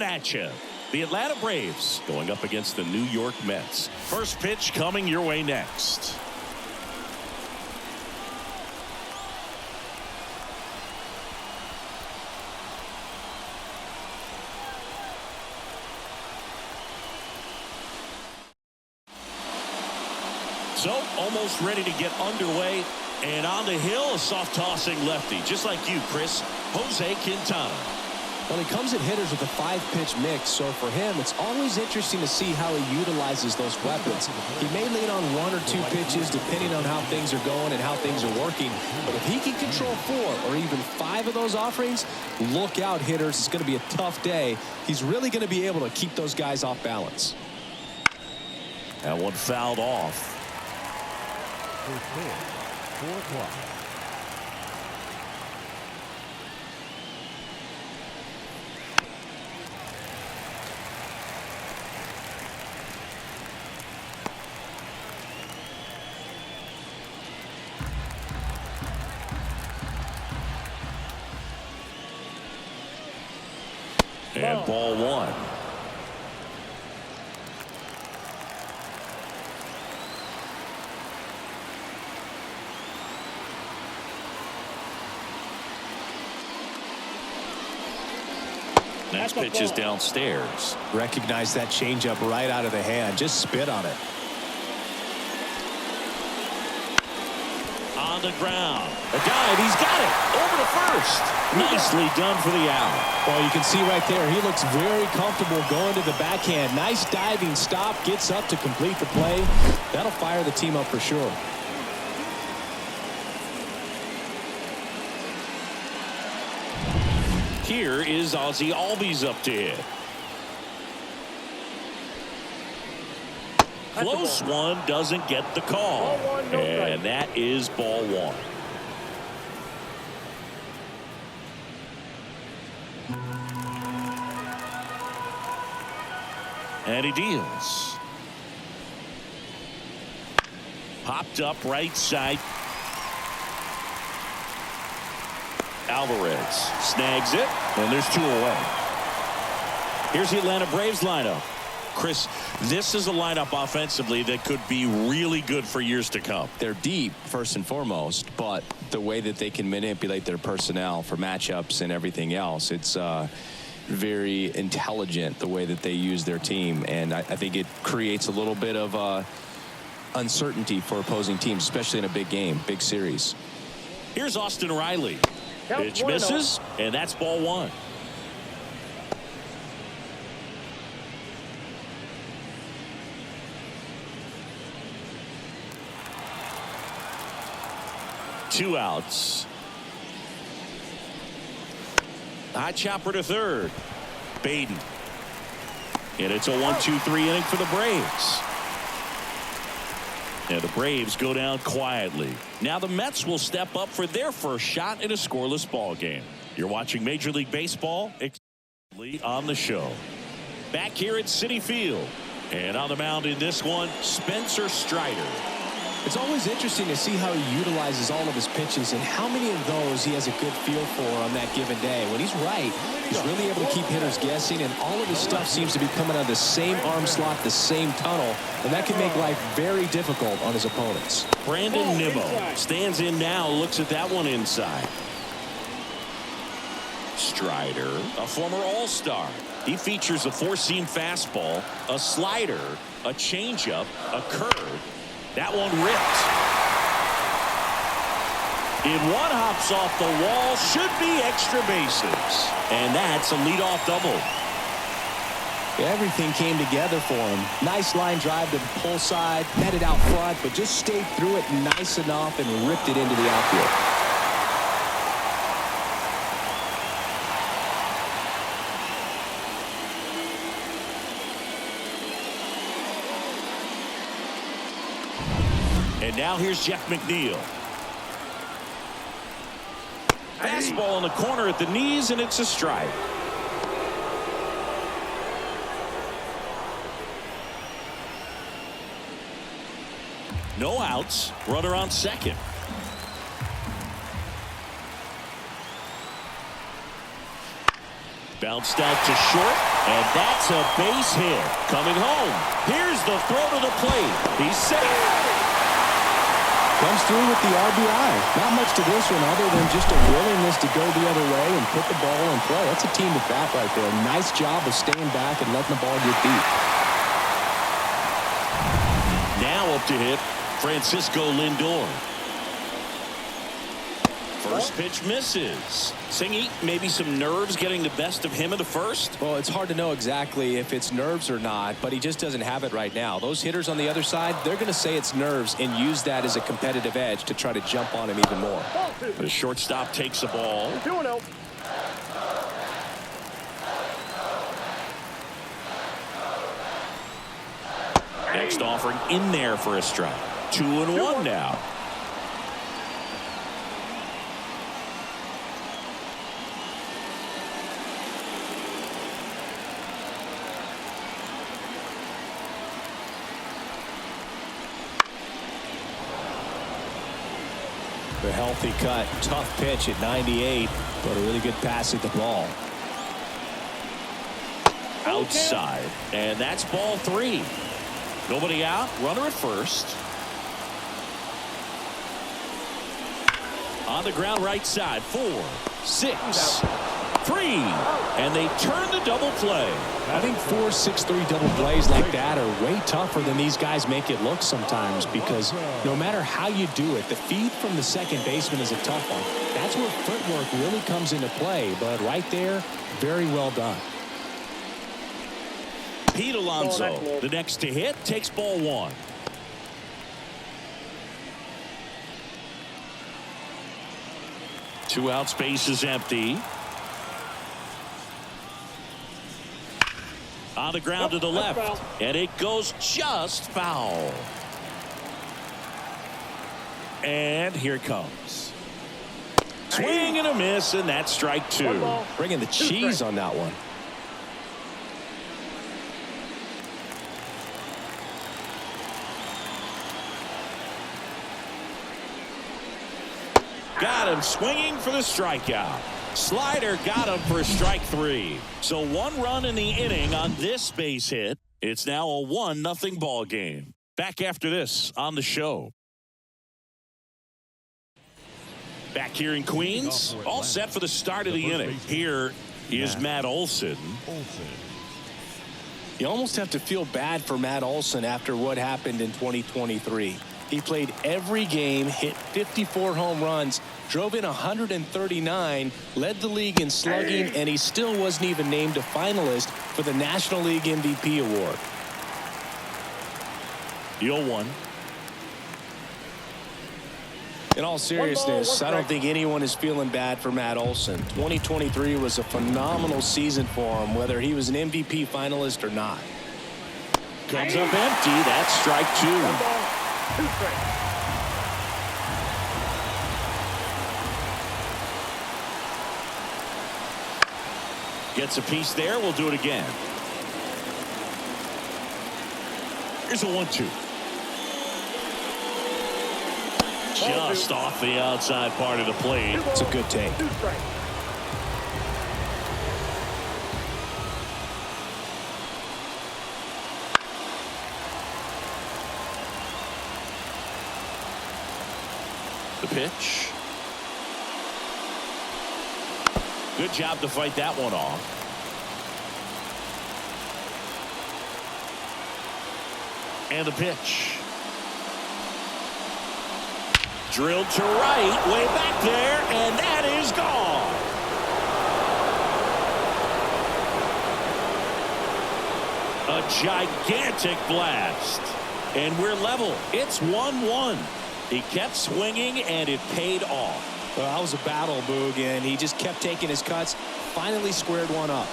At you. The Atlanta Braves going up against the New York Mets. First pitch coming your way next. So almost ready to get underway, and on the hill, a soft tossing lefty, just like you, Chris. Jose Quintana. Well, he comes at hitters with a 5-pitch mix, so for him, it's always interesting to see how he utilizes those weapons. He may lean on 1 or 2 pitches depending on how things are going and how things are working, but if he can control 4 or even 5 of those offerings, look out, hitters. It's going to be a tough day. He's really going to be able to keep those guys off balance. That one fouled off. 4 o'clock. And ball 1. Next pitch is downstairs. Recognize that changeup right out of the hand. Just spit on it. On the ground. A dive. He's got it. Over to first. Nicely done for the out. Well, you can see right there, he looks very comfortable going to the backhand. Nice diving stop. Gets up to complete the play. That'll fire the team up for sure. Here is Ozzie Albies up to hit. Close one, doesn't get the call. And that is ball 1. And he deals. Popped up right side. Alvarez snags it, and there's 2 away. Here's the Atlanta Braves lineup. Chris, this is a lineup offensively that could be really good for years to come. They're deep, first and foremost, but the way that they can manipulate their personnel for matchups and everything else, it's very intelligent the way that they use their team, and I think it creates a little bit of uncertainty for opposing teams, especially in a big game, big series. Here's Austin Riley. Pitch misses, and that's ball 1. Two outs. High chopper to third. Baden. And it's a 1-2-3 inning for the Braves. And the Braves go down quietly. Now the Mets will step up for their first shot in a scoreless ball game. You're watching Major League Baseball exclusively on the show. Back here at Citi Field. And on the mound in this one, Spencer Strider. It's always interesting to see how he utilizes all of his pitches and how many of those he has a good feel for on that given day. When he's right, he's really able to keep hitters guessing, and all of his stuff seems to be coming out of the same arm slot, the same tunnel, and that can make life very difficult on his opponents. Brandon Nimmo stands in now, looks at that one inside. Strider, a former All-Star. He features a 4-seam fastball, a slider, a changeup, a curve. That one ripped. In one, hops off the wall, should be extra bases. And that's a leadoff double. Everything came together for him. Nice line drive to the pull side, headed out front, but just stayed through it nice enough and ripped it into the outfield. And now here's Jeff McNeil. Fastball in the corner at the knees, and it's a strike. No outs. Runner on second. Bounced out to short, and that's a base hit. Coming home. Here's the throw to the plate. He's safe. Comes through with the RBI. Not much to this one other than just a willingness to go the other way and put the ball in play. That's a team at bat right there. Nice job of staying back and letting the ball get beat. Now up to hit, Francisco Lindor. First pitch misses. Singy, maybe some nerves getting the best of him in the first? Well, it's hard to know exactly if it's nerves or not, but he just doesn't have it right now. Those hitters on the other side, they're going to say it's nerves and use that as a competitive edge to try to jump on him even more. The shortstop takes the ball. Next offering in there for a strike. 2-1 now. The healthy cut, tough pitch at 98, but a really good pass at the ball. Outside, and that's ball 3. Nobody out, runner at first. On the ground right side, 4, 6, 3, and they turn the double play. I think 4, 6, 3 double plays like that are way tougher than these guys make it look sometimes, because no matter how you do it, the feed from the second baseman is a tough one. That's where footwork really comes into play, but right there, very well done. Pete Alonso, the next to hit, takes ball 1. Two out, space is empty. On the ground to the left, and it goes just foul. And here it comes. Swing and a miss, and that's strike 2. Bringing the cheese on that one. Got him swinging for the strikeout. Slider got him for strike 3. So 1 run in the inning on this base hit. It's now a 1-0 ball game. Back after this on the show. Back here in Queens, all set for the start of the inning. Here is Matt Olson. You almost have to feel bad for Matt Olson after what happened in 2023. He played every game, hit 54 home runs, drove in 139, led the league in slugging, and he still wasn't even named a finalist for the National League MVP award. 0-1. In all seriousness, I don't think anyone is feeling bad for Matt Olson. 2023 was a phenomenal season for him, whether he was an MVP finalist or not. Comes up empty. That's strike 2. Gets a piece there. We'll do it again. Here's a 1-2. Just off the outside part of the plate. It's a good take. The pitch. Good job to fight that one off. And the pitch. Drilled to right, way back there, and that is gone. A gigantic blast. And we're level. It's 1-1. He kept swinging, and it paid off. Well, that was a battle, Boog, and he just kept taking his cuts, finally squared one up.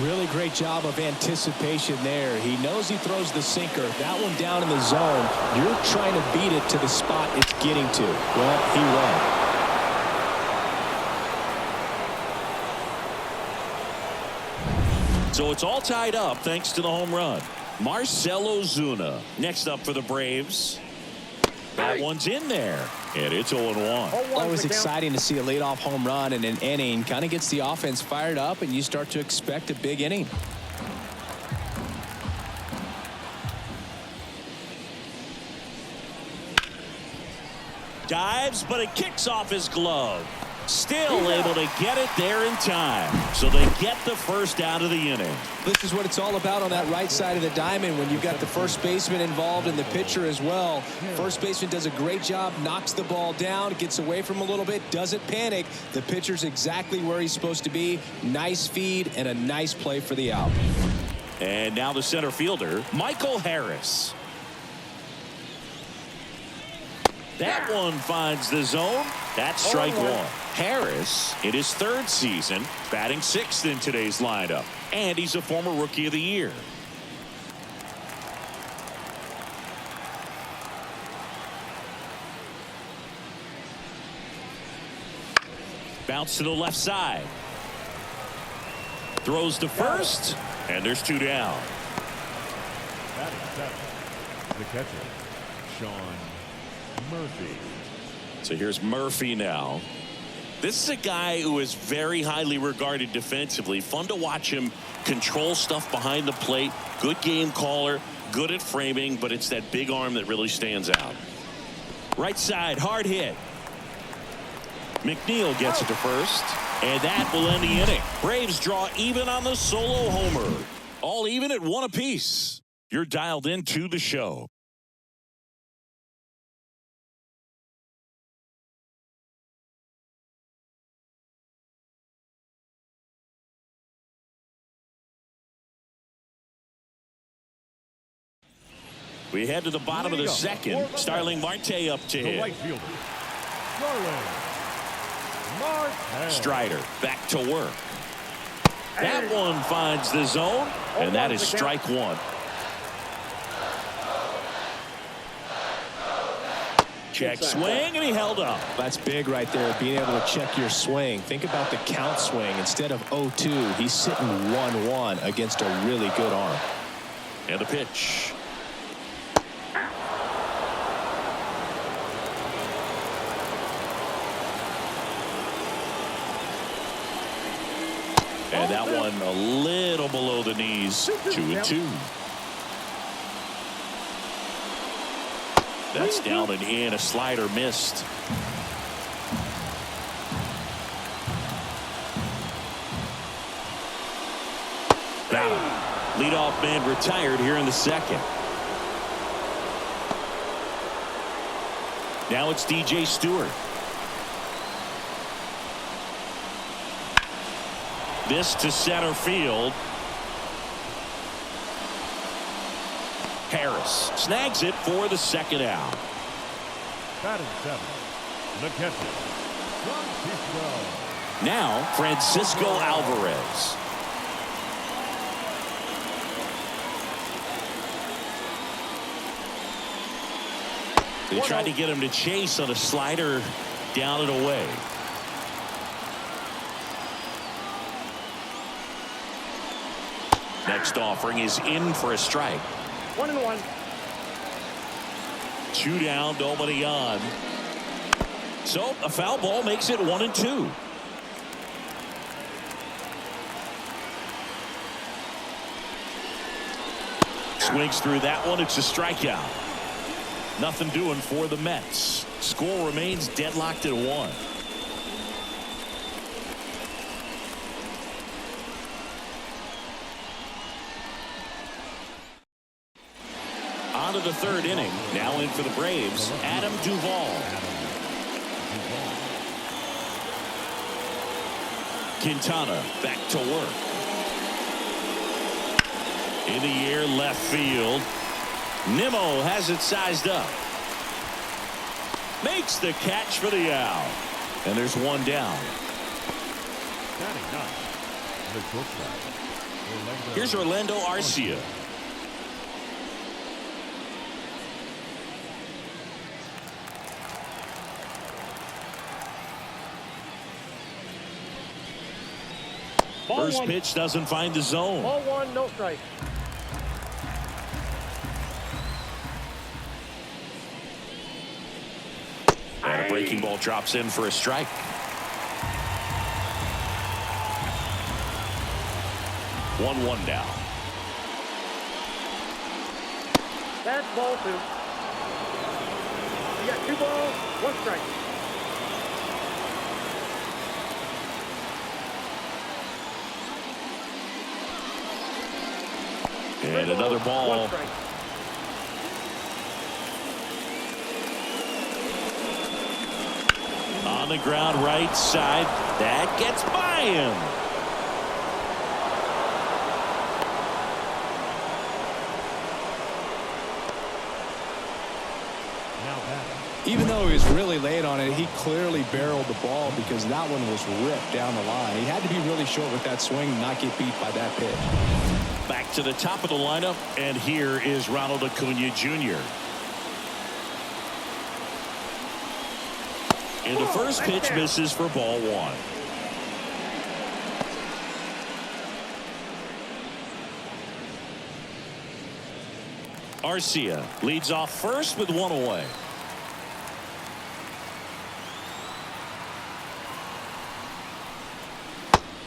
Really great job of anticipation there. He knows he throws the sinker. That one down in the zone. You're trying to beat it to the spot it's getting to. Well, he won. So it's all tied up thanks to the home run. Marcell Ozuna next up for the Braves. That one's in there. And it's 0-1. Always exciting to see a leadoff home run in an inning. Kind of gets the offense fired up, and you start to expect a big inning. Dives, but it kicks off his glove. Still able to get it there in time. So they get the first out of the inning. This is what it's all about on that right side of the diamond when you've got the first baseman involved and the pitcher as well. First baseman does a great job, knocks the ball down, gets away from a little bit, doesn't panic. The pitcher's exactly where he's supposed to be. Nice feed and a nice play for the out. And now the center fielder, Michael Harris. That one finds the zone. That's strike one. Harris, in his third season, batting sixth in today's lineup. And he's a former Rookie of the Year. Bounce to the left side. Throws to first. And there's two down. Batting seventh, the catcher, Sean Murphy. So here's Murphy now. This is a guy who is very highly regarded defensively. Fun to watch him control stuff behind the plate. Good game caller, good at framing, but it's that big arm that really stands out. Right side, hard hit. McNeil gets it to first, and that will end the inning. Braves draw even on the solo homer. All even at one apiece. You're dialed into the show. We head to the bottom of the second. Starling Marte up to The hit. right fielder, Starling Marte. Strider back to work. That one finds the zone, and that is strike one. Check swing, and he held up. That's big right there, being able to check your swing. Think about the count swing. Instead of 0-2, he's sitting 1-1 against a really good arm. And the pitch. And that one a little below the knees. 2-2. That's down and in. A slider missed. Got him. Leadoff man retired here in the second. Now it's DJ Stewart. This to center field. Harris snags it for the second out. Batting seventh, the catcher, Francisco. Now Francisco Alvarez. They tried to get him to chase on a slider down and away. Next offering is in for a strike. 1-1. 2 down, nobody on. So a foul ball makes it 1-2. Swings through that one. It's a strikeout. Nothing doing for the Mets. Score remains deadlocked at 1. On to the third inning. Now in for the Braves, Adam Duvall. Quintana back to work. In the air, left field. Nimmo has it sized up. Makes the catch for the out. And there's one down. Batting ninth, the shortstop, Here's Orlando Arcia. First pitch doesn't find the zone. Ball one, no strike. And a Breaking ball drops in for a strike. One now. That's ball 2. You got 2 balls, 1 strike. And another ball. 1 strike. On the ground, right side. That gets by him. Even though he was really late on it, he clearly barreled the ball because that one was ripped down the line. He had to be really short with that swing and not get beat by that pitch. Back to the top of the lineup, and here is Ronald Acuna Jr. And the first pitch misses for ball 1. Arcia leads off first with 1 away.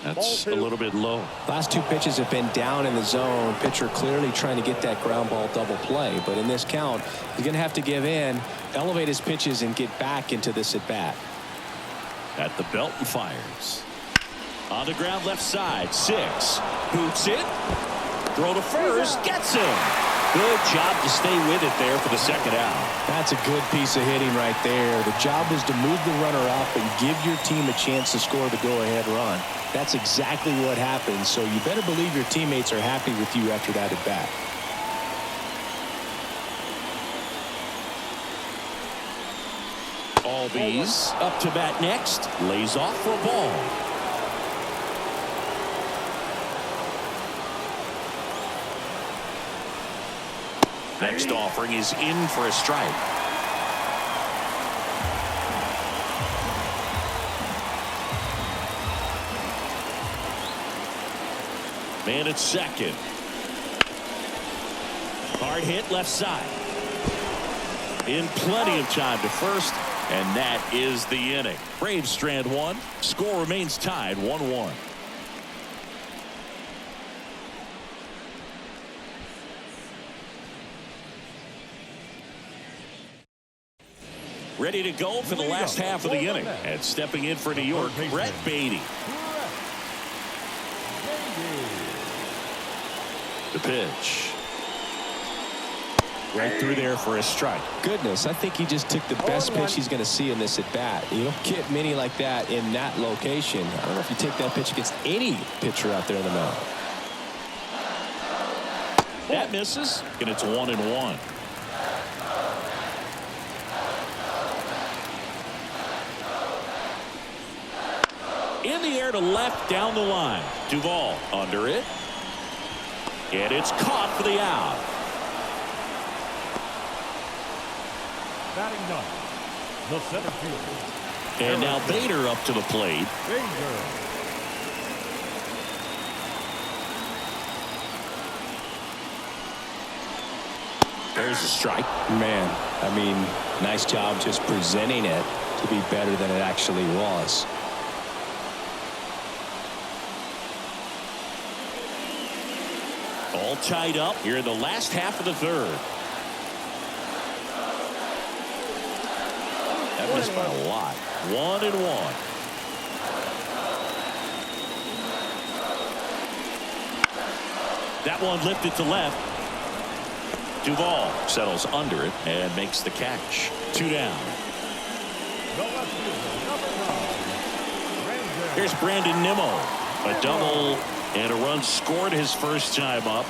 That's a little bit low. Last 2 pitches have been down in the zone. Pitcher clearly trying to get that ground ball double play. But in this count, he's going to have to give in, elevate his pitches, and get back into this at bat. At the belt and fires. On the ground left side. 6. Boots it. Throw to first. Gets him. Good job to stay with it there for the second out. That's a good piece of hitting right there. The job was to move the runner up and give your team a chance to score the go-ahead run. That's exactly what happened, so you better believe your teammates are happy with you after that at bat. Albies up to bat next. Lays off for a ball. Next offering is in for a strike. Man at second. Hard hit left side. In plenty of time to first, and that is the inning. Braves strand 1. Score remains tied 1-1. Ready to go for the last half of the inning. And stepping in for New York, Brett Beatty. The pitch. Right through there for a strike. Goodness, I think he just took the best pitch he's going to see in this at bat. You don't get many like that in that location. I don't know if you take that pitch against any pitcher out there in the mound. That misses, and it's 1-1. In the air to left down the line. Duvall under it. And it's caught for the out. Batting 9, the center fielder. And now Bader up to the plate. There's a strike. Man, I mean, nice job just presenting it to be better than it actually was. All tied up here in the last half of the third. That missed by a lot. 1-1. That one lifted to left. Duvall settles under it and makes the catch. 2 down. Here's Brandon Nimmo. A double and a run scored his first time up.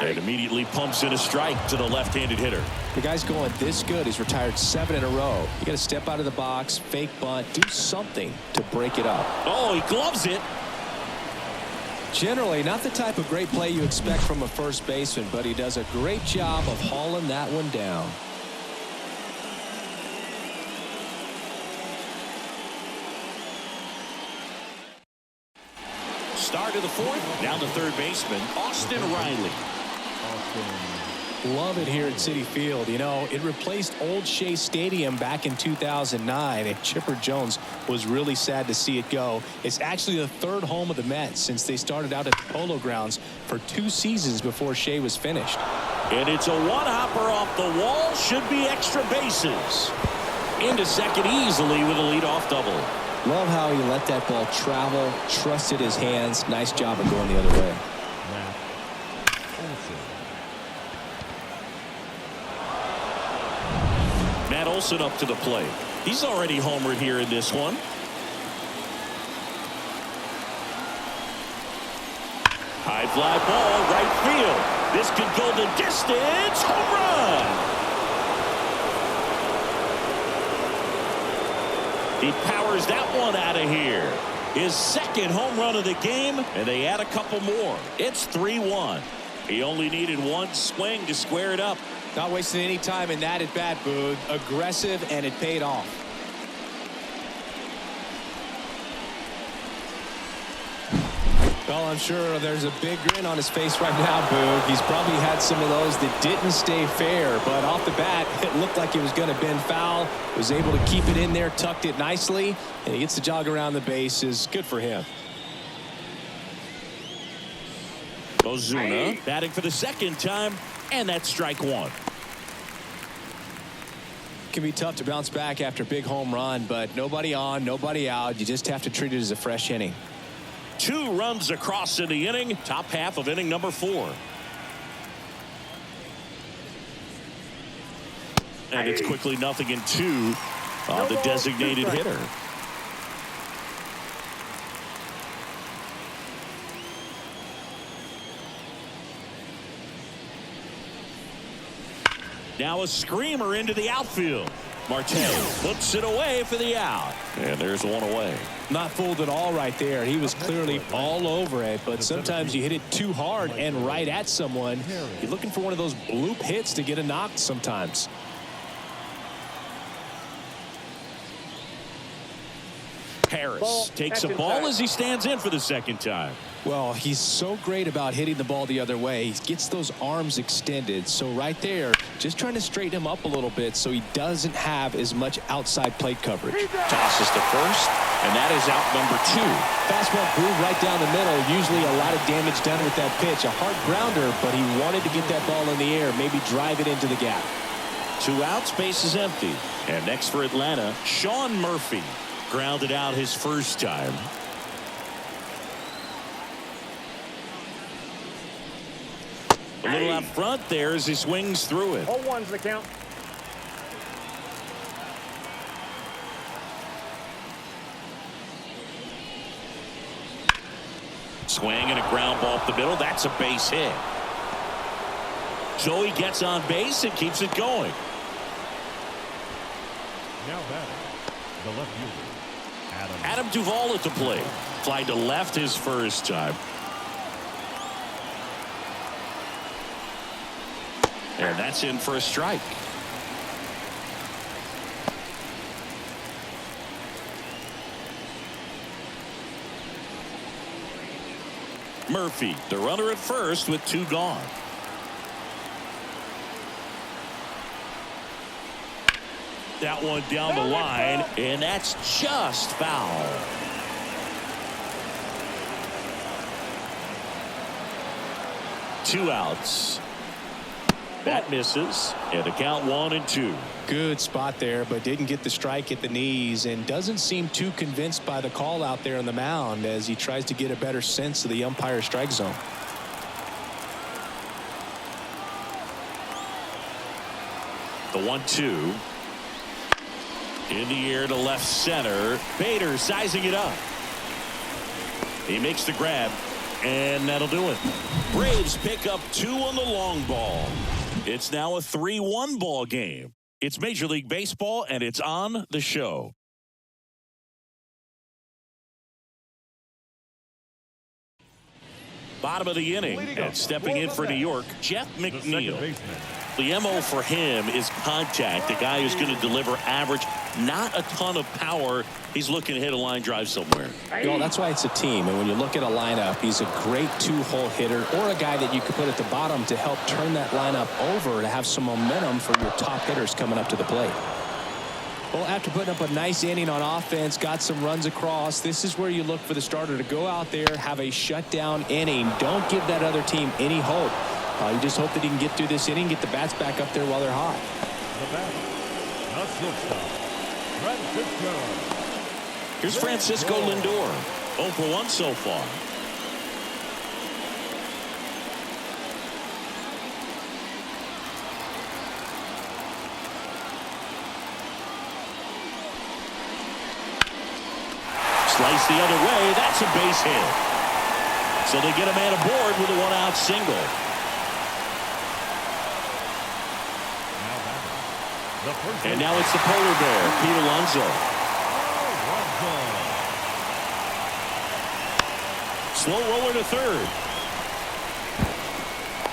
And immediately pumps in a strike to the left-handed hitter. The guy's going this good. He's retired 7 in a row. You got to step out of the box, fake bunt, do something to break it up. Oh, he gloves it. Generally, not the type of great play you expect from a first baseman, but he does a great job of hauling that one down. fourth. Now the third baseman, Austin Riley. Love it here at Citi Field. You know, it replaced Old Shea Stadium back in 2009, and Chipper Jones was really sad to see it go. It's actually the third home of the Mets since they started out at the Polo Grounds for 2 seasons before Shea was finished. And it's a one-hopper off the wall. Should be extra bases. Into second easily with a leadoff double. Love how he let that ball travel, trusted his hands. Nice job of going the other way. Matt Olson up to the plate. He's already homered here in this one. High fly ball, right field. This could go the distance. Home run. He powers that one out of here. His second home run of the game, and they add a couple more. It's 3-1. He only needed one swing to square it up. Not wasting any time in that at bat, Boog. Aggressive, and it paid off. Well, I'm sure there's a big grin on his face right now, Boog. He's probably had some of those that didn't stay fair, but off the bat, it looked like it was going to bend foul. Was able to keep it in there, tucked it nicely, and he gets the jog around the bases. Good for him. Ozuna batting for the second time, and that's strike one. Can be tough to bounce back after a big home run, but nobody on, nobody out. You just have to treat it as a fresh inning. 2 runs across in the inning, top half of inning number 4. And it's quickly 0-2 on the designated hitter. Now a screamer into the outfield. Marte puts it away for the out. And there's one away. Not fooled at all right there. He was clearly all over it, but sometimes you hit it too hard and right at someone. You're looking for one of those bloop hits to get a knock sometimes. Harris takes a ball as he stands in for the second time. Well, he's so great about hitting the ball the other way. He gets those arms extended. So right there, just trying to straighten him up a little bit so he doesn't have as much outside plate coverage. Tosses to first, and that is out number 2. Fastball groove right down the middle. Usually a lot of damage done with that pitch. A hard grounder, but he wanted to get that ball in the air, maybe drive it into the gap. 2 outs, base is empty. And next for Atlanta, Sean Murphy. Grounded out his first time. A little out front there as he swings through it. 0-1's the count. Swing and a ground ball up the middle. That's a base hit. So he gets on base and keeps it going. Now batting, the left fielder, Adam Duvall at the plate. Fly to left his first time. And that's in for a strike. Murphy, the runner at first with 2 gone. That one down the line, and that's just foul. Two outs. That misses, and the count 1-2. Good spot there, but didn't get the strike at the knees and doesn't seem too convinced by the call out there on the mound as he tries to get a better sense of the umpire strike zone. The 1-2. In the air to left center. Bader sizing it up. He makes the grab, and that'll do it. Braves pick up 2 on the long ball. It's now a 3-1 ball game. It's Major League Baseball, and it's on the show. Bottom of the inning, and stepping in for New York, Jeff McNeil. The MO for him is contact. A guy who's going to deliver average, not a ton of power. He's looking to hit a line drive somewhere. Well, that's why it's a team. And when you look at a lineup, he's a great two-hole hitter or a guy that you could put at the bottom to help turn that lineup over to have some momentum for your top hitters coming up to the plate. Well, after putting up a nice inning on offense, got some runs across, this is where you look for the starter to go out there, have a shutdown inning. Don't give that other team any hope. You just hope that he can get through this inning, get the bats back up there while they're hot. The batter, the shortstop, Francisco. Here's Francisco Lindor. 0 for 1 so far. Slice the other way. That's a base hit. So they get a man aboard with a one-out single. And now it's the polar bear, Pete Alonso. Slow roller to third.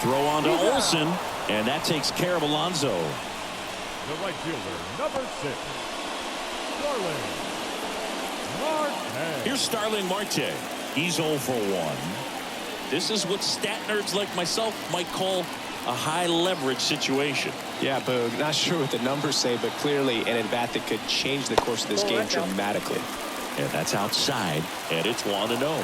Throw on to Olsen, and that takes care of Alonso. The right fielder, number 6, Starling Marte. Here's Starling Marte. He's 0 for 1. This is what stat nerds like myself might call a high leverage situation. Yeah, Boog, not sure what the numbers say, but clearly an at-bat that could change the course of this game dramatically. And that's outside, and it's 1-0.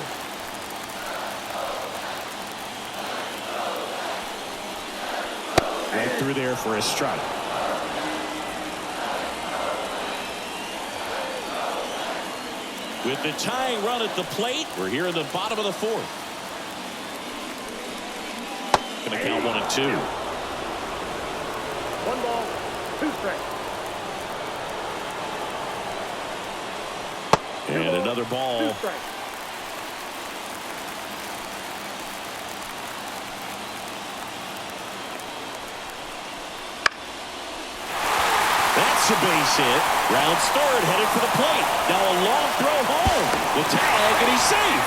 Right through there for a strike. With the tying run at the plate, we're here in the bottom of the 4th. Going to count 1 and 2. 1 ball, 2 strikes. And another ball. 2 strikes. That's a base hit. Rounds third, headed for the plate. Now a long throw home. The tag, and he's safe.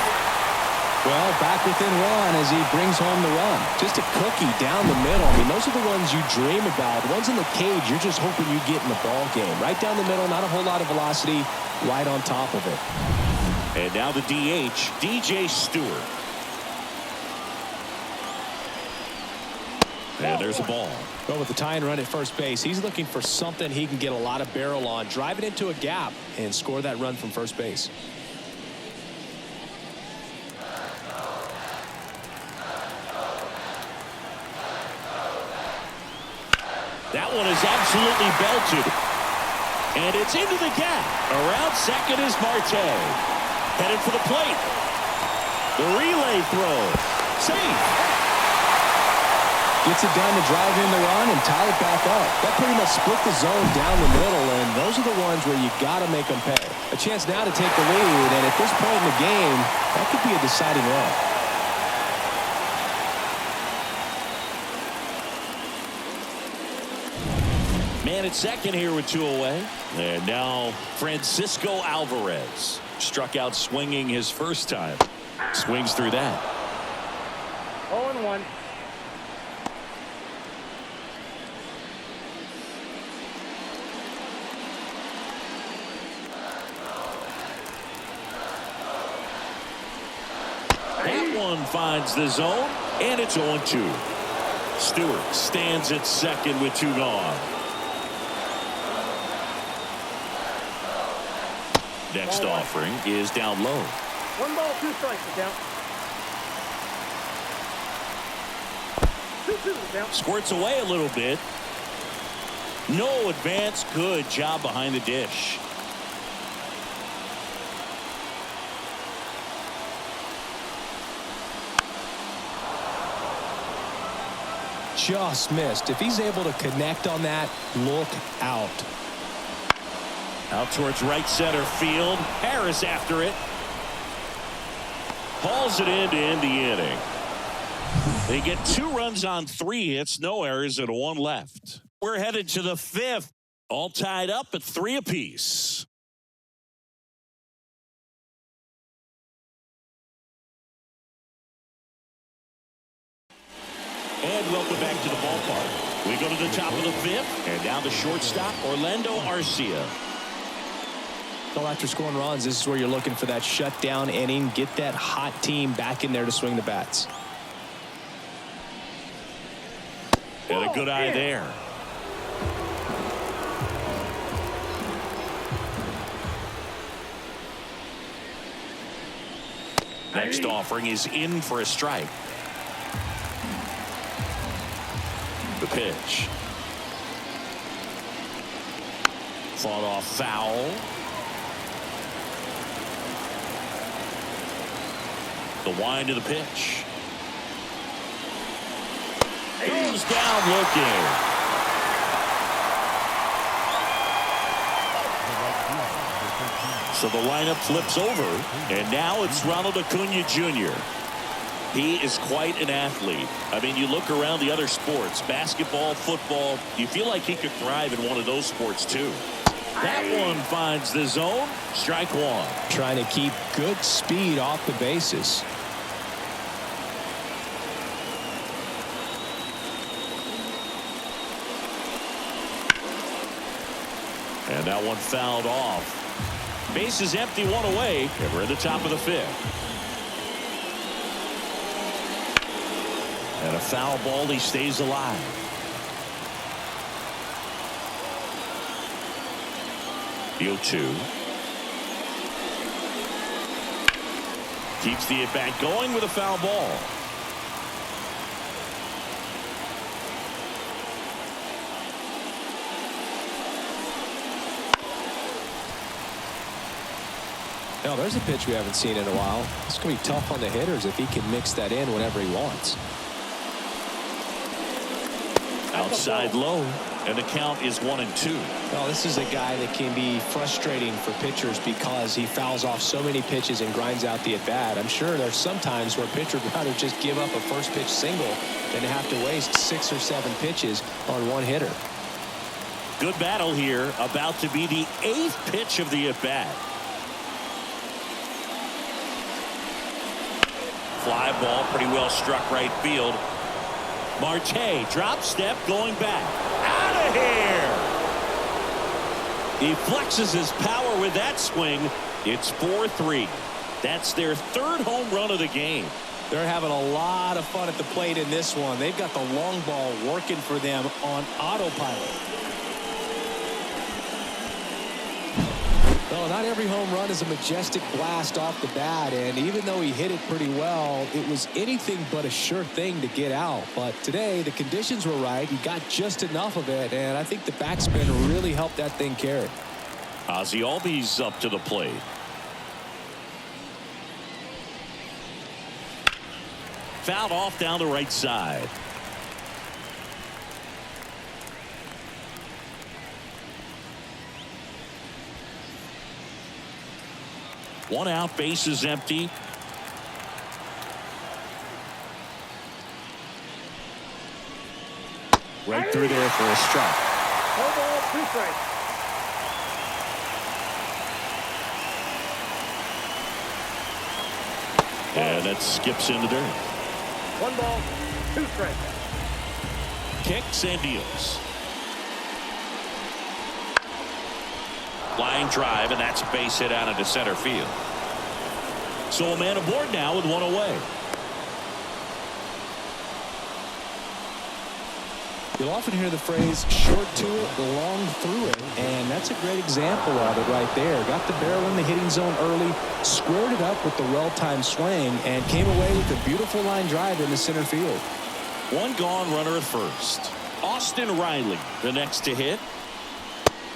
Well, back within 1 as he brings home the run. Just a cookie down the middle. I mean, those are the ones you dream about. The ones in the cage, you're just hoping you get in the ball game. Right down the middle, not a whole lot of velocity, right on top of it. And now the DH, DJ Stewart. And there's a ball. But with the tying run at first base, he's looking for something he can get a lot of barrel on, drive it into a gap, and score that run from first base. That one is absolutely belted. And it's into the gap. Around second is Marte. Headed for the plate. The relay throw. Safe. Gets it done to drive in the run and tie it back up. That pretty much split the zone down the middle, and those are the ones where you got to make them pay. A chance now to take the lead, and at this point in the game, that could be a deciding run. Man at second here with 2 away. And now Francisco Alvarez struck out swinging his first time. Swings through that. 0-1. That one finds the zone, and it's 0-2. Stewart stands at second with 2 gone. Next offering is down low. 1 ball, 2 strikes to count. 2-2 to count. Squirts away a little bit. No advance. Good job behind the dish. Just missed. If he's able to connect on that, look out. Out towards right center field. Harris after it. Hauls it in to end the inning. They get 2 runs on 3 hits, no errors, and 1 left. We're headed to the 5th. All tied up at 3 apiece. And welcome back to the ballpark. We go to the top of the fifth, and now the shortstop, Orlando Arcia. Well, after scoring runs, this is where you're looking for that shutdown inning. Get that hot team back in there to swing the bats. And a good eye there. Next offering is in for a strike. The pitch. Fought off foul. The wind to the pitch. Goes down looking. So the lineup flips over, and now it's Ronald Acuna Jr. He is quite an athlete. I mean, you look around the other sports, basketball, football, you feel like he could thrive in one of those sports too. That one finds the zone. Strike one. Trying to keep good speed off the bases. And that one fouled off. Base is empty, one away, and we're in the top of the fifth. And a foul ball, he stays alive. The 0-2. Keeps the at-bat going with a foul ball. Now, there's a pitch we haven't seen in a while. It's going to be tough on the hitters if he can mix that in whenever he wants. Outside low, and the count is 1-2. Well, this is a guy that can be frustrating for pitchers because he fouls off so many pitches and grinds out the at-bat. I'm sure there's some times where a pitcher would rather just give up a first pitch single than have to waste 6 or 7 pitches on one hitter. Good battle here, about to be the 8th pitch of the at-bat. Fly ball, pretty well struck right field. Marte, drop step, going back. Out of here! He flexes his power with that swing. It's 4-3. That's their 3rd home run of the game. They're having a lot of fun at the plate in this one. They've got the long ball working for them on autopilot. Well, not every home run is a majestic blast off the bat, and even though he hit it pretty well, it was anything but a sure thing to get out. But today, the conditions were right. He got just enough of it, and I think the backspin really helped that thing carry. Ozzie Albies up to the plate. Fouled off down the right side. One out, base is empty. Right through there for a strike. 1 ball, 2 strikes. And that skips in the dirt. 1 ball, 2 strikes. Kicks and deals. Flying drive, and that's a base hit out into center field. So a man aboard now with 1 away. You'll often hear the phrase short to it, long through it, and that's a great example of it right there. Got the barrel in the hitting zone early, squared it up with the well-timed swing, and came away with a beautiful line drive in the center field. 1 gone, runner at first. Austin Riley, the next to hit.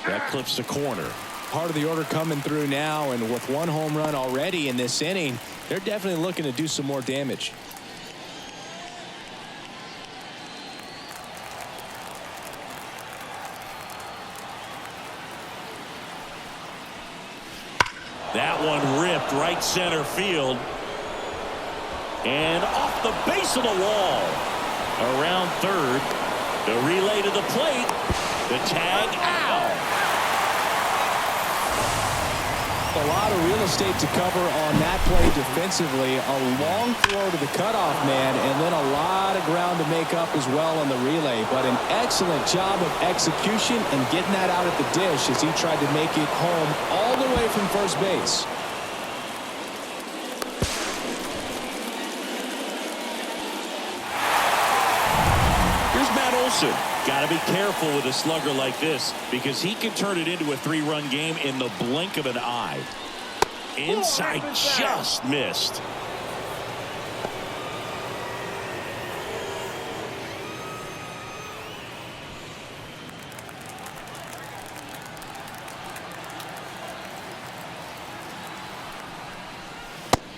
That clips the corner. Part of the order coming through now, and with 1 home run already in this inning, they're definitely looking to do some more damage. That one ripped right center field. And off the base of the wall. Around third. The relay to the plate. The tag out. A lot of real estate to cover on that play defensively. A long throw to the cutoff man, and then a lot of of ground to make up as well on the relay, but an excellent job of execution and getting that out at the dish as he tried to make it home all the way from first base. Got to be careful with a slugger like this because he can turn it into a 3-run game in the blink of an eye. Inside, just missed.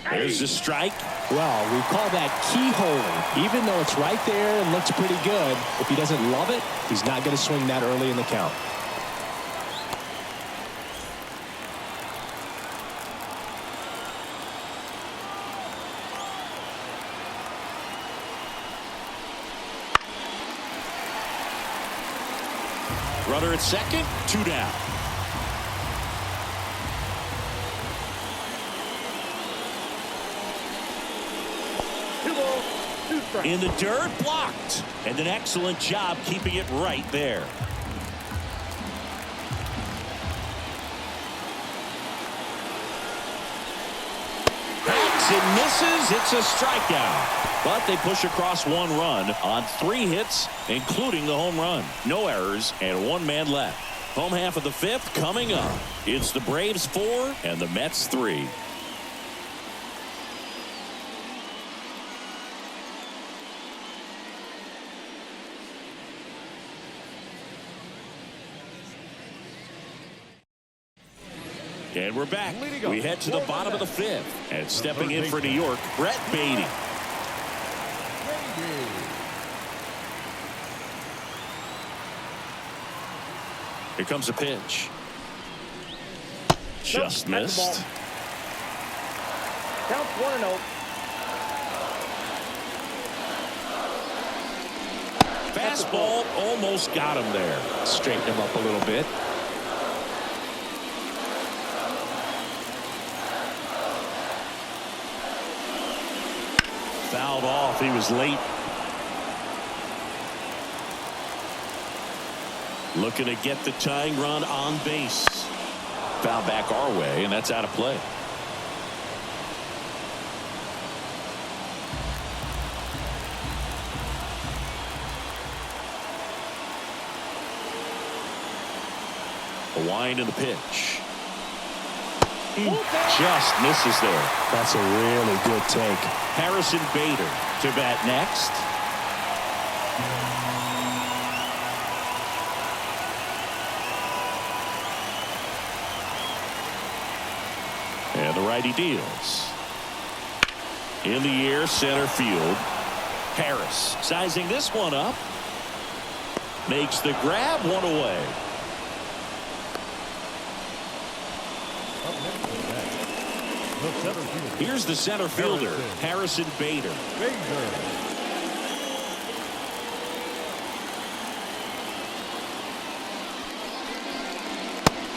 There's a strike. Well, we call that keyholing. Even though it's right there and looks pretty good, if he doesn't love it, he's not going to swing that early in the count. Runner at second, 2 down. In the dirt, blocked. And an excellent job keeping it right there. Hacks and misses. It's a strikeout. But they push across 1 run on 3 hits, including the home run. No errors and 1 man left. Home half of the 5th coming up. It's the Braves 4 and the Mets 3. And we're back. We head to the bottom of the 5th. And stepping in for New York, Brett Beatty. Here comes a pitch. Just missed. Counts 1-0. Fastball almost got him there. Straighten him up a little bit. Fouled off. He was late. Looking to get the tying run on base. Foul back our way, and that's out of play. A wind in the pitch. Just misses there. That's a really good take. Harrison Bader to bat next. And the righty deals. In the air, center field. Harris sizing this one up. Makes the grab, 1 away. Here's the center fielder, Harrison Bader.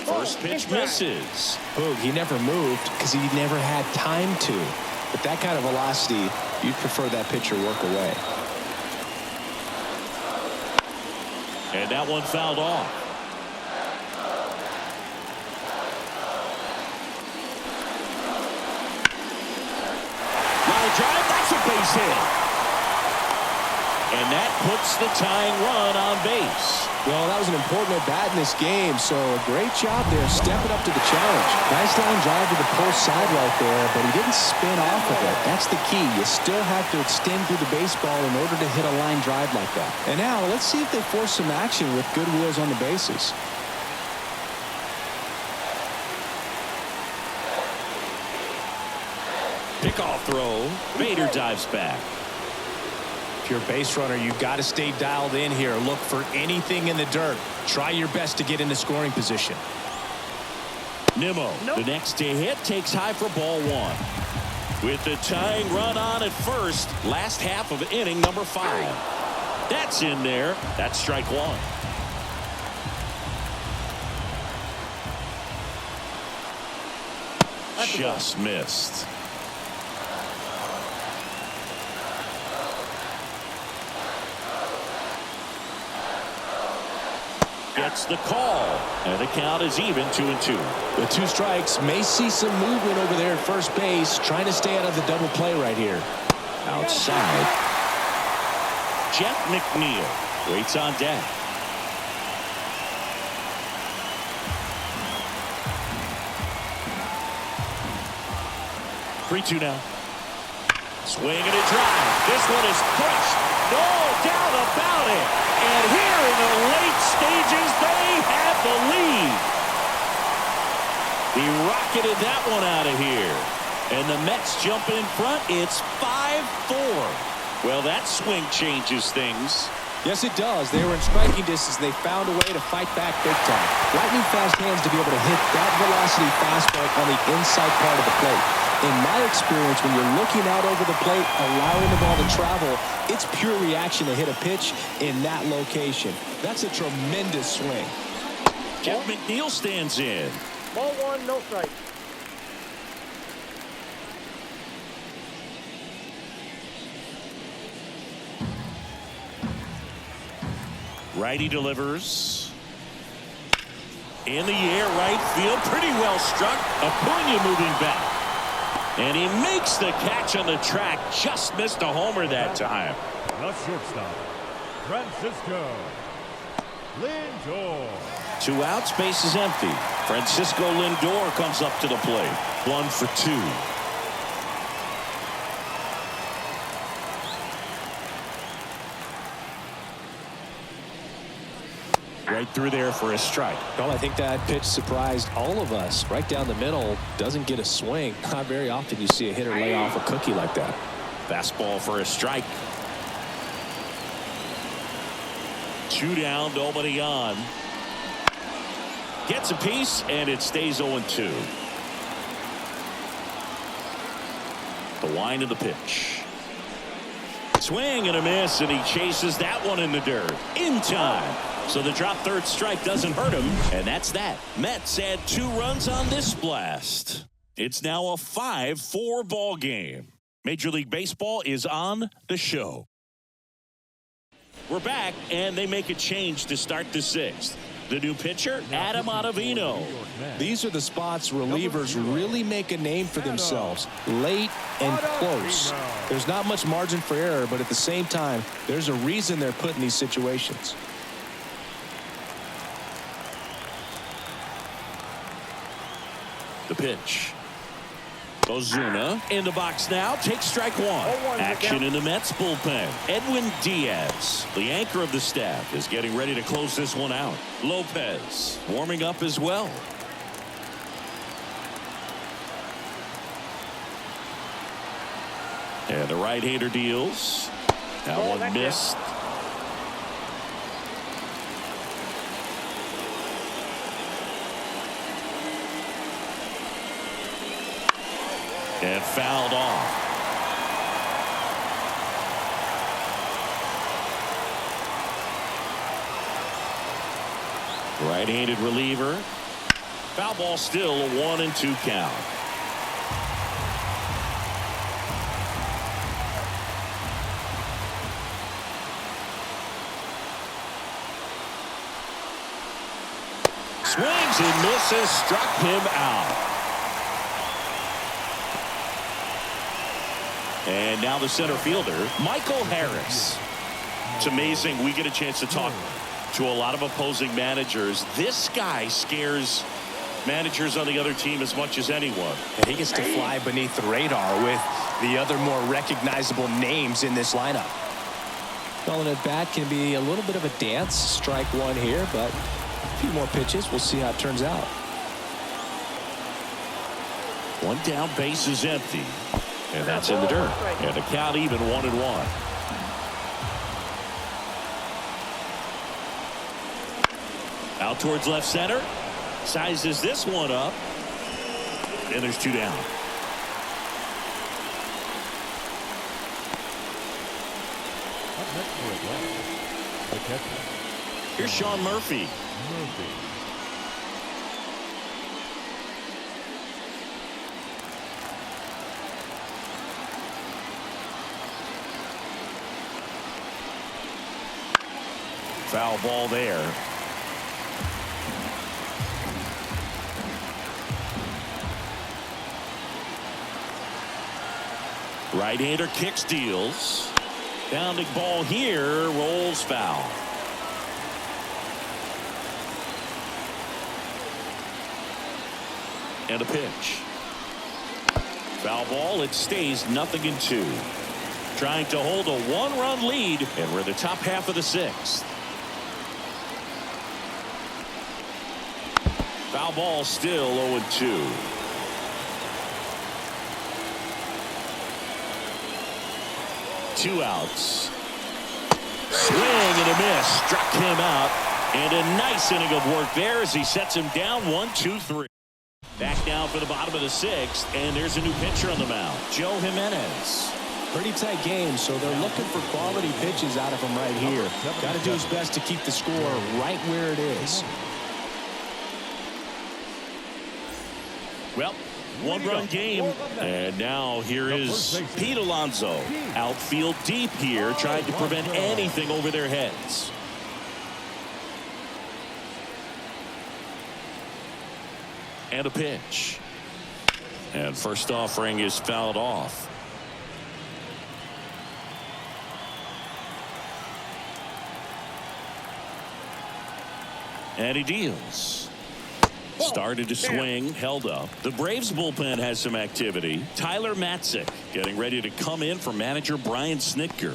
First pitch misses. Boog, he never moved because he never had time to. With that kind of velocity, you'd prefer that pitcher work away. And that one fouled off. Line drive, that's a base hit. And that puts the tying run on base. Well, that was an important at bat in this game, so a great job there stepping up to the challenge. Nice line drive to the pull side right there, but he didn't spin off of it. That's the key. You still have to extend through the baseball in order to hit a line drive like that. And now let's see if they force some action with good wheels on the bases. Pickoff throw. Bader dives back. If you're a base runner, you've got to stay dialed in here. Look for anything in the dirt. Try your best to get into scoring position. Nimmo, the next to hit, takes high for ball 1. With the tying run on at first, last half of inning number 5. That's in there. That's strike 1. Just missed. Gets the call. And the count is even 2-2. With 2 strikes, may see some movement over there at first base, trying to stay out of the double play right here. Outside. Jeff McNeil waits on deck. Three-two now. Swing and a drive. This one is pushed. No doubt about it. And here in the late stages, they have the lead. He rocketed that one out of here. And the Mets jump in front. It's 5-4. Well, that swing changes things. Yes, it does. They were in striking distance. They found a way to fight back big time. Lightning fast hands to be able to hit that velocity fastball on the inside part of the plate. In my experience, when you're looking out over the plate, allowing the ball to travel, it's pure reaction to hit a pitch in that location. That's a tremendous swing. Jeff McNeil stands in. Ball 1, no strike. Righty delivers. In the air, right field. Pretty well struck. Acuna moving back. And he makes the catch on the track. Just missed a homer that time. The shortstop, Francisco Lindor. 2 outs, base is empty. Francisco Lindor comes up to the plate. 1 for 2. Right through there for a strike. Well, I think that pitch surprised all of us. Right down the middle, doesn't get a swing. Not very often you see a hitter lay off a cookie like that. Fastball for a strike. 2 down, nobody on. Gets a piece, and it stays 0-2. The wind of the pitch. Swing and a miss, and he chases that one in the dirt. In time. So the drop third strike doesn't hurt him, and that's that. Mets add 2 runs on this blast. It's now a 5-4 ball game. Major League Baseball is on the show. We're back, and they make a change to start the 6th. The new pitcher, Adam Ottavino. These are the spots relievers really make a name for themselves. Late and close. There's not much margin for error, but at the same time, there's a reason they're put in these situations. The pitch. Ozuna in the box now. Takes strike 1. Action in the Mets bullpen. Edwin Diaz, the anchor of the staff, is getting ready to close this one out. Lopez warming up as well. And the right-hander deals. That one missed. And fouled off. Right-handed reliever. Foul ball still, a 1-2 count. Swings and misses, struck him out. And now the center fielder, Michael Harris. It's amazing we get a chance to talk to a lot of opposing managers. This guy scares managers on the other team as much as anyone. And he gets to fly beneath the radar with the other more recognizable names in this lineup. Well, an at-bat can be a little bit of a dance. Strike 1 here, but a few more pitches. We'll see how it turns out. 1 down, base is empty. And that's in the dirt. And the count even 1-1. Out towards left center. Sizes this one up. And there's 2 down. Here's Sean Murphy. Foul ball there. Right-hander kicks, deals. Bounding ball here, rolls foul. And a pitch. Foul ball. It stays 0-2. Trying to hold a one-run lead, and we're in the top half of the sixth. Foul ball, still 0-2. Two outs. Swing and a miss. Struck him out. And a nice inning of work there as he sets him down 1-2-3. Back down for the bottom of the sixth, and there's a new pitcher on the mound, Joe Jimenez. Pretty tight game, so they're looking for quality pitches out of him right here. Got to do his best to keep the score right where it is. Well, one-run game, and now here is Pete Alonso. Outfield deep here, trying to prevent anything over their heads. And a pitch. And first offering is fouled off. And he deals. Started to swing, held up. The Braves bullpen has some activity. Tyler Matzik getting ready to come in for manager Brian Snitker.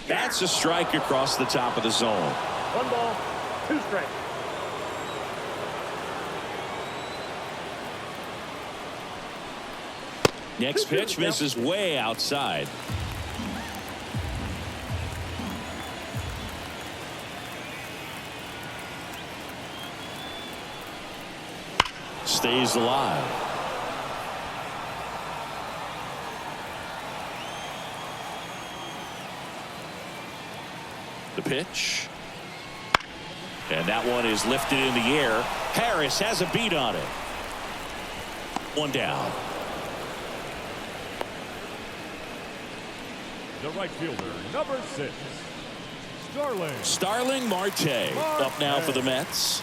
That's a strike across the top of the zone. 1 ball, 2 strikes. Next pitch misses way outside. Stays alive. The pitch. And that one is lifted in the air. Harris has a beat on it. One down. The right fielder, number 6, Starling Marte up now for the Mets.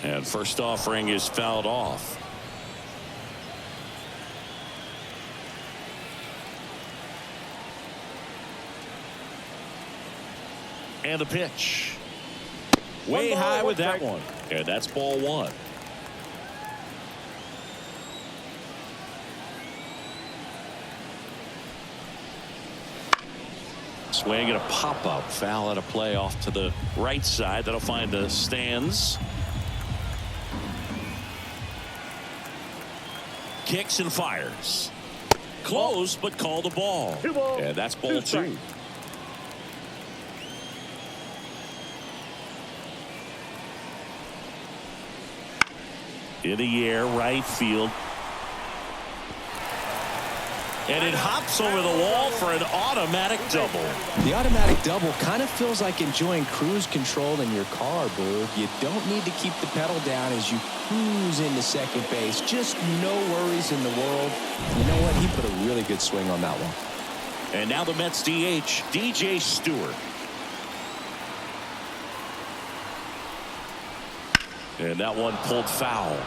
And first offering is fouled off. And a pitch. Way high with that one. And that's ball 1. Swing and a pop-up. Foul at a play off to the right side. That'll find the stands. Kicks and fires. Close, but called a ball. And that's ball 2. In the air, right field. And it hops over the wall for an automatic double. The automatic double kind of feels like enjoying cruise control in your car, Boog. You don't need to keep the pedal down as you cruise into second base. Just no worries in the world. You know what? He put a really good swing on that one. And now the Mets DH, DJ Stewart. And that one pulled foul.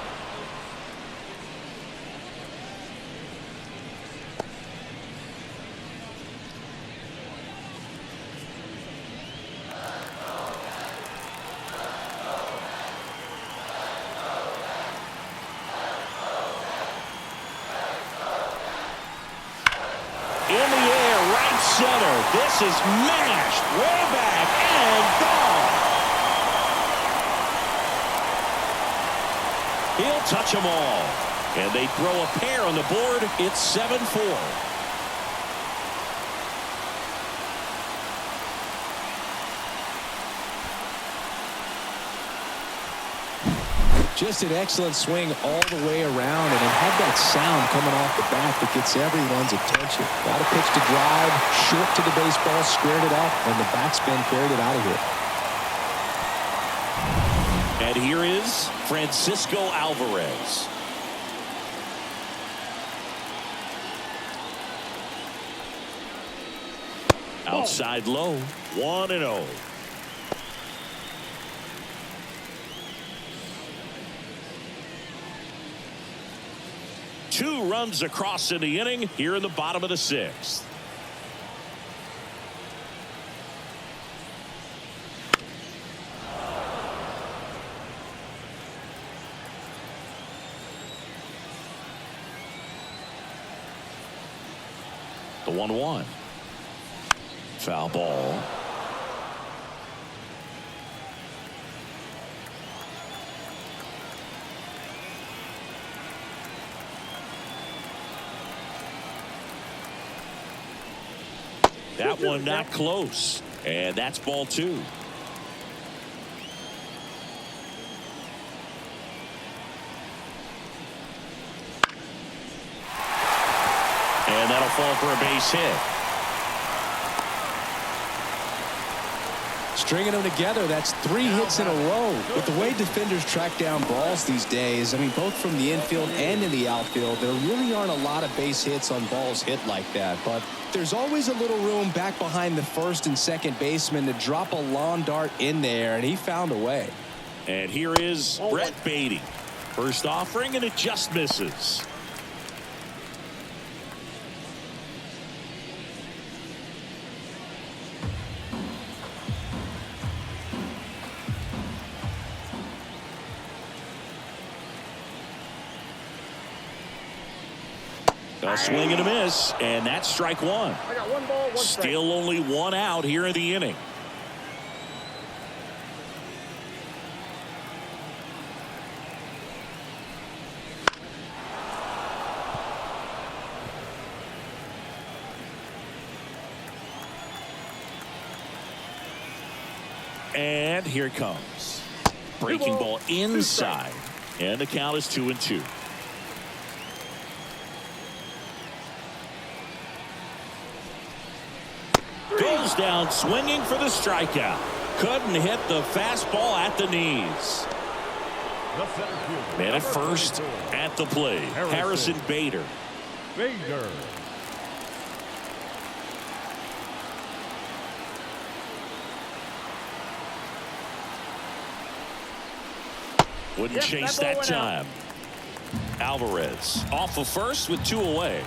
In the air, right center. This is mashed way back and gone. He'll touch them all. And they throw a pair on the board. It's 7-4. Just an excellent swing all the way around, and it had that sound coming off the bat that gets everyone's attention. Got a pitch to drive, short to the baseball, squared it up, and the backspin carried it out of here. And And here is Francisco Alvarez. Outside low, 1-0. Two runs across in the inning here in the bottom of the sixth. The 1-1. Foul ball. That one not close. And that's ball 2. And that'll fall for a base hit. Stringing them together, that's 3 hits in a row. With the way defenders track down balls these days, I mean, both from the infield and in the outfield, there really aren't a lot of base hits on balls hit like that. But there's always a little room back behind the first and second baseman to drop a lawn dart in there, and he found a way. And here is Brett Beatty. First offering, and it just misses. A swing and a miss, and that's strike 1. I got 1 ball, 1 strike. Still only 1 out here in the inning. And here it comes. Breaking ball inside, and the count is 2-2. Goes down swinging for the strikeout. Couldn't hit the fastball at the knees. The center fielder, Man at number first 24, at the plate. Harrison Bader. Bader. Wouldn't chase that time. Alvarez off of first with 2 away.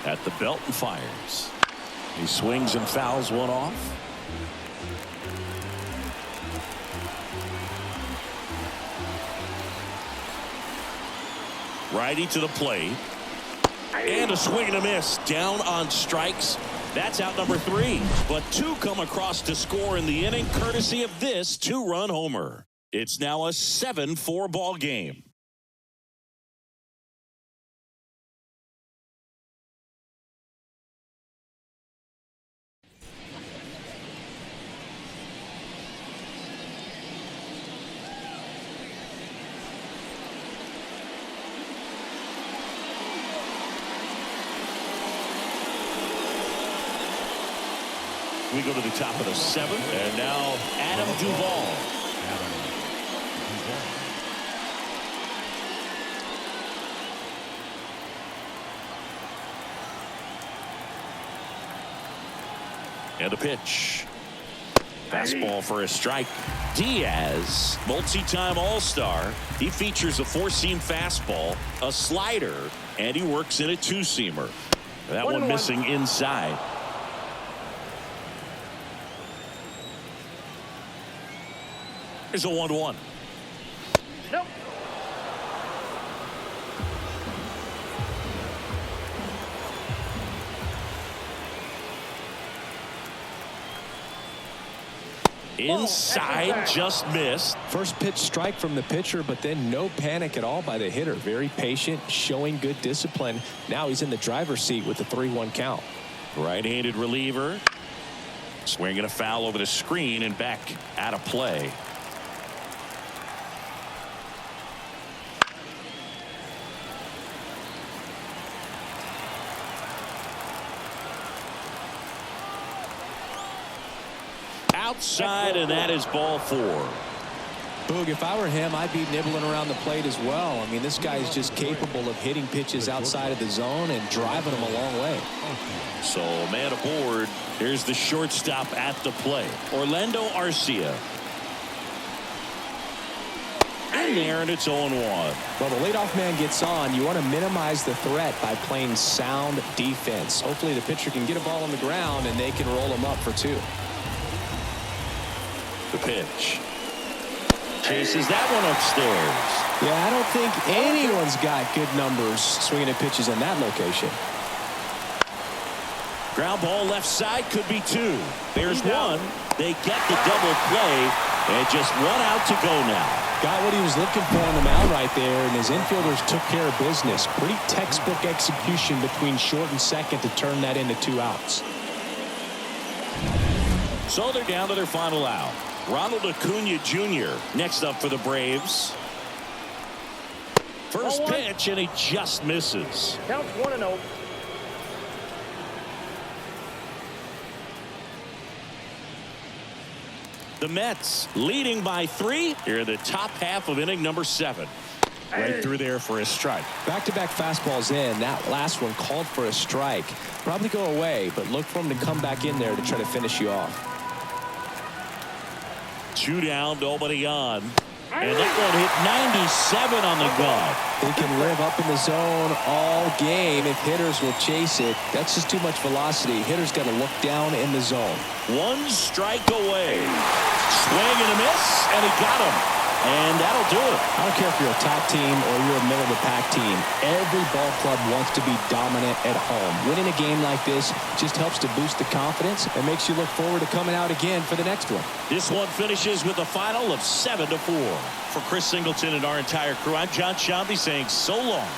At the belt and fires. He swings and fouls one off. Righty to the plate. And a swing and a miss. Down on strikes. That's out number 3. But 2 come across to score in the inning, courtesy of this 2-run homer. It's now a 7-4 ball game. We go to the top of the 7th, and now Adam Duvall. And a pitch. Fastball for a strike. Diaz, multi-time All-Star. He features a 4-seam fastball, a slider, and he works in a 2-seamer. That one missing inside. Here's a 1-1. Nope. Inside, just missed. First pitch strike from the pitcher, but then no panic at all by the hitter. Very patient, showing good discipline. Now he's in the driver's seat with the 3-1 count. Right-handed reliever. Swinging a foul over the screen and back out of play. outside, and that is ball 4. Boog, if I were him, I'd be nibbling around the plate as well. I mean, this guy is just capable of hitting pitches outside of the zone and driving them a long way. So, man aboard. Here's the shortstop at the plate, Orlando Arcia. In there, and it's 0-1. Well, the leadoff man gets on. You want to minimize the threat by playing sound defense. Hopefully the pitcher can get a ball on the ground and they can roll him up for 2. The pitch. Chases that one upstairs. Yeah, I don't think anyone's got good numbers swinging at pitches in that location. Ground ball left side, could be 2. There's 1. They get the double play, and just 1 out to go now. Got what he was looking for on the mound right there, and his infielders took care of business. Pretty textbook execution between short and second to turn that into 2 outs. So they're down to their final out. Ronald Acuna Jr. next up for the Braves. First pitch, and he just misses. Counts 1-0. The Mets leading by 3 here in the top half of inning number 7. Right through there for a strike. Back-to-back fastballs in. That last one called for a strike. Probably go away, but look for him to come back in there to try to finish you off. 2 down, nobody on. And that one hit 97 on the gut. They can live up in the zone all game if hitters will chase it. That's just too much velocity. Hitters got to look down in the zone. 1 strike away. Swing and a miss, and he got him. And that'll do it. I don't care if you're a top team or you're a middle-of-the-pack team. Every ball club wants to be dominant at home. Winning a game like this just helps to boost the confidence and makes you look forward to coming out again for the next one. This one finishes with a final of 7-4. For Chris Singleton and our entire crew, I'm John Shambi saying so long.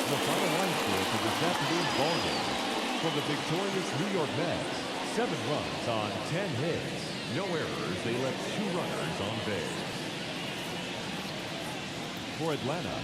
The final line score for this afternoon's ballgame. For the victorious New York Mets, 7 runs on 10 hits. No errors. They left 2 runners on base. For Atlanta,